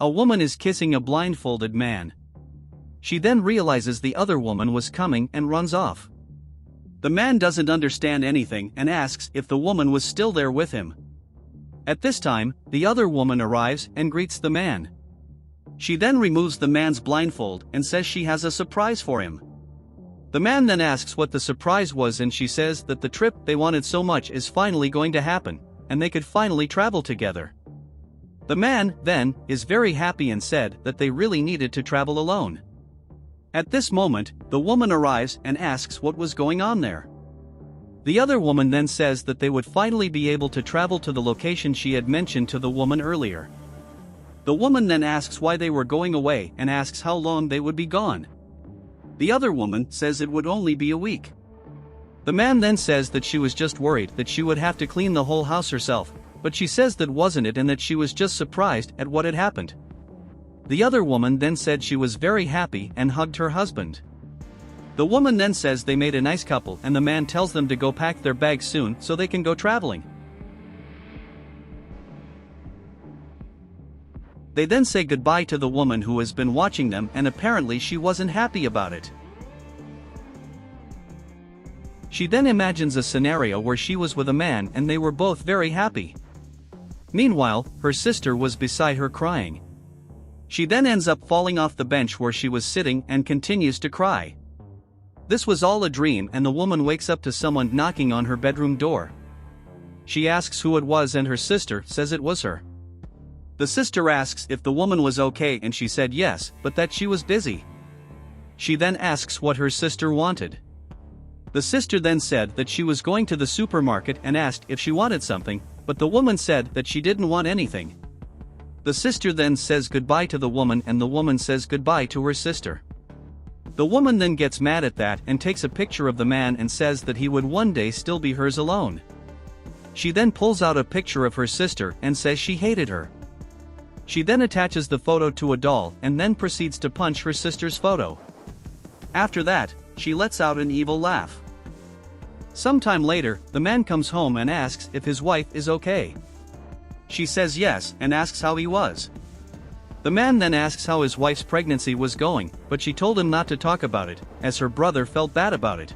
A woman is kissing a blindfolded man. She then realizes the other woman was coming and runs off. The man doesn't understand anything and asks if the woman was still there with him. At this time, the other woman arrives and greets the man. She then removes the man's blindfold and says she has a surprise for him. The man then asks what the surprise was, and she says that the trip they wanted so much is finally going to happen, and they could finally travel together. The man, then, is very happy and said that they really needed to travel alone. At this moment, the woman arrives and asks what was going on there. The other woman then says that they would finally be able to travel to the location she had mentioned to the woman earlier. The woman then asks why they were going away and asks how long they would be gone. The other woman says it would only be a week. The man then says that she was just worried that she would have to clean the whole house herself, but she says that wasn't it and that she was just surprised at what had happened. The other woman then said she was very happy and hugged her husband. The woman then says they made a nice couple, and the man tells them to go pack their bags soon so they can go traveling. They then say goodbye to the woman who has been watching them, and apparently she wasn't happy about it. She then imagines a scenario where she was with a man and they were both very happy. Meanwhile, her sister was beside her crying. She then ends up falling off the bench where she was sitting and continues to cry. This was all a dream, and the woman wakes up to someone knocking on her bedroom door. She asks who it was and her sister says it was her. The sister asks if the woman was okay and she said yes, but that she was busy. She then asks what her sister wanted. The sister then said that she was going to the supermarket and asked if she wanted something, but the woman said that she didn't want anything. The sister then says goodbye to the woman and the woman says goodbye to her sister. The woman then gets mad at that and takes a picture of the man and says that he would one day still be hers alone. She then pulls out a picture of her sister and says she hated her. She then attaches the photo to a doll and then proceeds to punch her sister's photo. After that, she lets out an evil laugh. Sometime later, the man comes home and asks if his wife is okay. She says yes and asks how he was. The man then asks how his wife's pregnancy was going, but she told him not to talk about it, as her brother felt bad about it.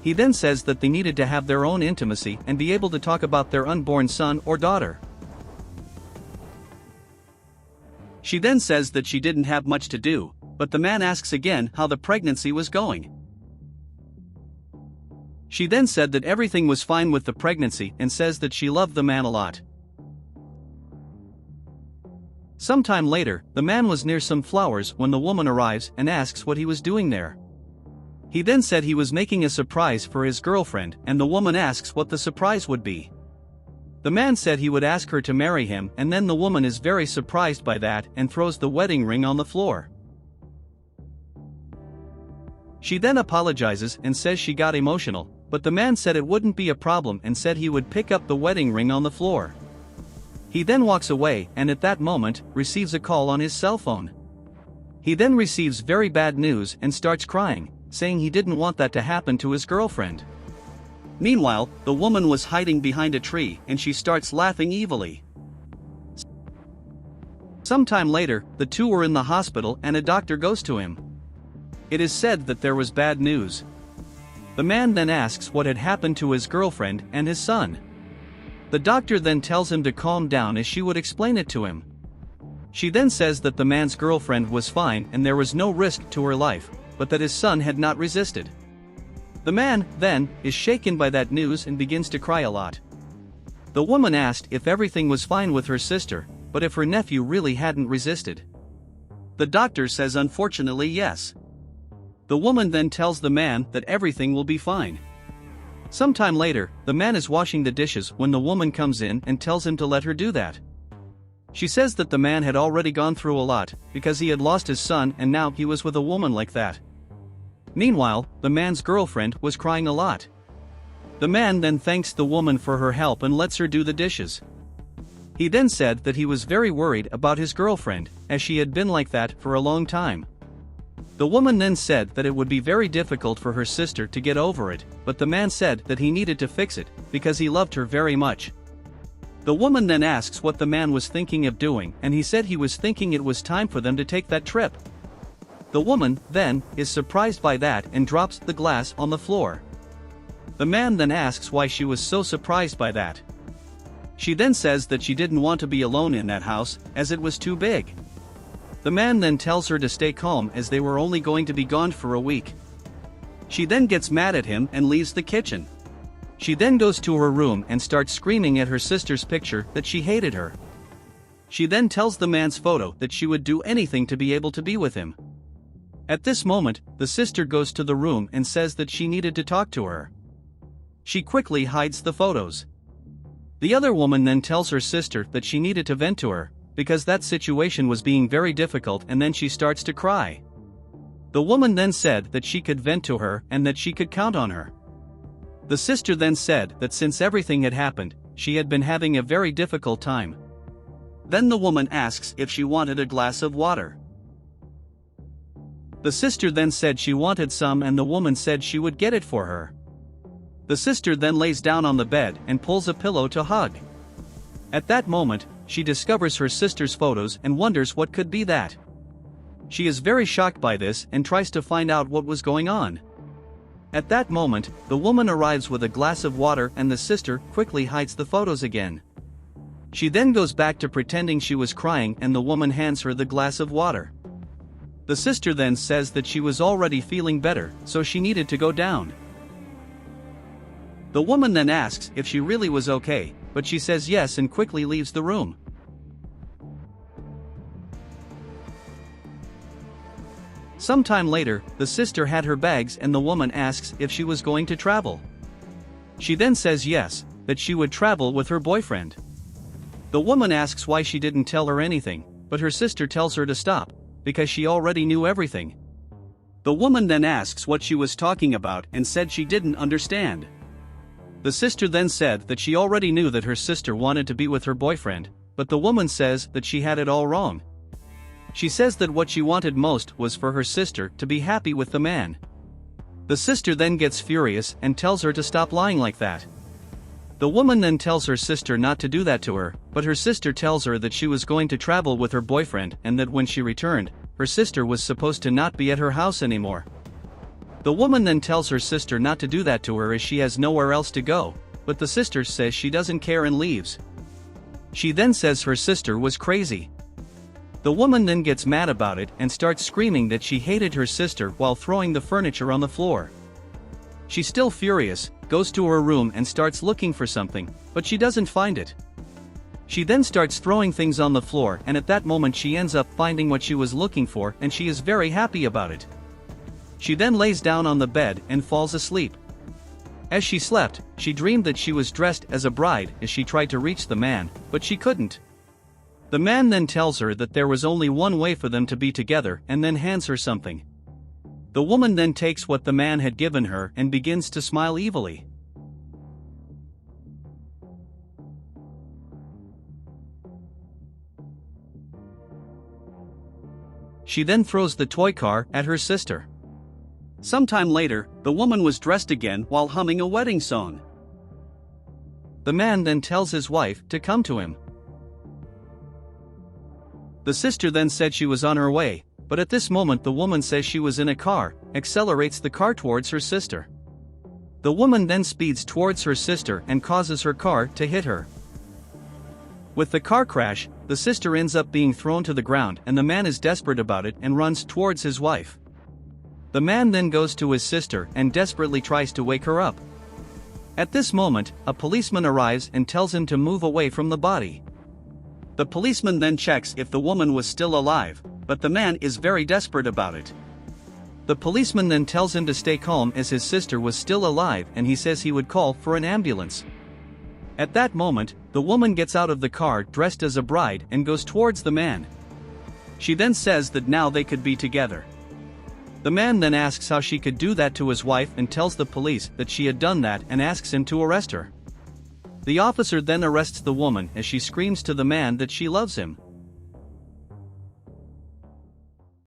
He then says that they needed to have their own intimacy and be able to talk about their unborn son or daughter. She then says that she didn't have much to do, but the man asks again how the pregnancy was going. She then said that everything was fine with the pregnancy and says that she loved the man a lot. Sometime later, the man was near some flowers when the woman arrives and asks what he was doing there. He then said he was making a surprise for his girlfriend, and the woman asks what the surprise would be. The man said he would ask her to marry him, and then the woman is very surprised by that and throws the wedding ring on the floor. She then apologizes and says she got emotional, but the man said it wouldn't be a problem and said he would pick up the wedding ring on the floor. He then walks away and at that moment, receives a call on his cell phone. He then receives very bad news and starts crying, saying he didn't want that to happen to his girlfriend. Meanwhile, the woman was hiding behind a tree and she starts laughing evilly. Sometime later, the two were in the hospital and a doctor goes to him. It is said that there was bad news. The man then asks what had happened to his girlfriend and his son. The doctor then tells him to calm down as she would explain it to him. She then says that the man's girlfriend was fine and there was no risk to her life, but that his son had not resisted. The man, then, is shaken by that news and begins to cry a lot. The woman asked if everything was fine with her sister, but if her nephew really hadn't resisted. The doctor says unfortunately yes. The woman then tells the man that everything will be fine. Sometime later, the man is washing the dishes when the woman comes in and tells him to let her do that. She says that the man had already gone through a lot, because he had lost his son and now he was with a woman like that. Meanwhile, the man's girlfriend was crying a lot. The man then thanks the woman for her help and lets her do the dishes. He then said that he was very worried about his girlfriend, as she had been like that for a long time. The woman then said that it would be very difficult for her sister to get over it, but the man said that he needed to fix it, because he loved her very much. The woman then asks what the man was thinking of doing, and he said he was thinking it was time for them to take that trip. The woman, then, is surprised by that and drops the glass on the floor. The man then asks why she was so surprised by that. She then says that she didn't want to be alone in that house, as it was too big. The man then tells her to stay calm as they were only going to be gone for a week. She then gets mad at him and leaves the kitchen. She then goes to her room and starts screaming at her sister's picture that she hated her. She then tells the man's photo that she would do anything to be able to be with him. At this moment, the sister goes to the room and says that she needed to talk to her. She quickly hides the photos. The other woman then tells her sister that she needed to vent to her, because that situation was being very difficult, and then she starts to cry. The woman then said that she could vent to her and that she could count on her. The sister then said that since everything had happened, she had been having a very difficult time. Then the woman asks if she wanted a glass of water. The sister then said she wanted some, and the woman said she would get it for her. The sister then lays down on the bed and pulls a pillow to hug. At that moment, she discovers her sister's photos and wonders what could be that. She is very shocked by this and tries to find out what was going on. At that moment, the woman arrives with a glass of water and the sister quickly hides the photos again. She then goes back to pretending she was crying and the woman hands her the glass of water. The sister then says that she was already feeling better, so she needed to go down. The woman then asks if she really was okay, but she says yes and quickly leaves the room. Sometime later, the sister had her bags and the woman asks if she was going to travel. She then says yes, that she would travel with her boyfriend. The woman asks why she didn't tell her anything, but her sister tells her to stop, because she already knew everything. The woman then asks what she was talking about and said she didn't understand. The sister then said that she already knew that her sister wanted to be with her boyfriend, but the woman says that she had it all wrong. She says that what she wanted most was for her sister to be happy with the man. The sister then gets furious and tells her to stop lying like that. The woman then tells her sister not to do that to her, but her sister tells her that she was going to travel with her boyfriend and that when she returned, her sister was supposed to not be at her house anymore. The woman then tells her sister not to do that to her as she has nowhere else to go, but the sister says she doesn't care and leaves. She then says her sister was crazy. The woman then gets mad about it and starts screaming that she hated her sister while throwing the furniture on the floor. She's still furious, goes to her room and starts looking for something, but she doesn't find it. She then starts throwing things on the floor, and at that moment she ends up finding what she was looking for and she is very happy about it. She then lays down on the bed and falls asleep. As she slept, she dreamed that she was dressed as a bride as she tried to reach the man, but she couldn't. The man then tells her that there was only one way for them to be together and then hands her something. The woman then takes what the man had given her and begins to smile evilly. She then throws the toy car at her sister. Sometime later, the woman was dressed again while humming a wedding song. The man then tells his wife to come to him. The sister then said she was on her way, but at this moment the woman says she was in a car, accelerates the car towards her sister. The woman then speeds towards her sister and causes her car to hit her. With the car crash, the sister ends up being thrown to the ground and the man is desperate about it and runs towards his wife. The man then goes to his sister and desperately tries to wake her up. At this moment, a policeman arrives and tells him to move away from the body. The policeman then checks if the woman was still alive, but the man is very desperate about it. The policeman then tells him to stay calm as his sister was still alive and he says he would call for an ambulance. At that moment, the woman gets out of the car dressed as a bride and goes towards the man. She then says that now they could be together. The man then asks how she could do that to his wife and tells the police that she had done that and asks him to arrest her. The officer then arrests the woman as she screams to the man that she loves him.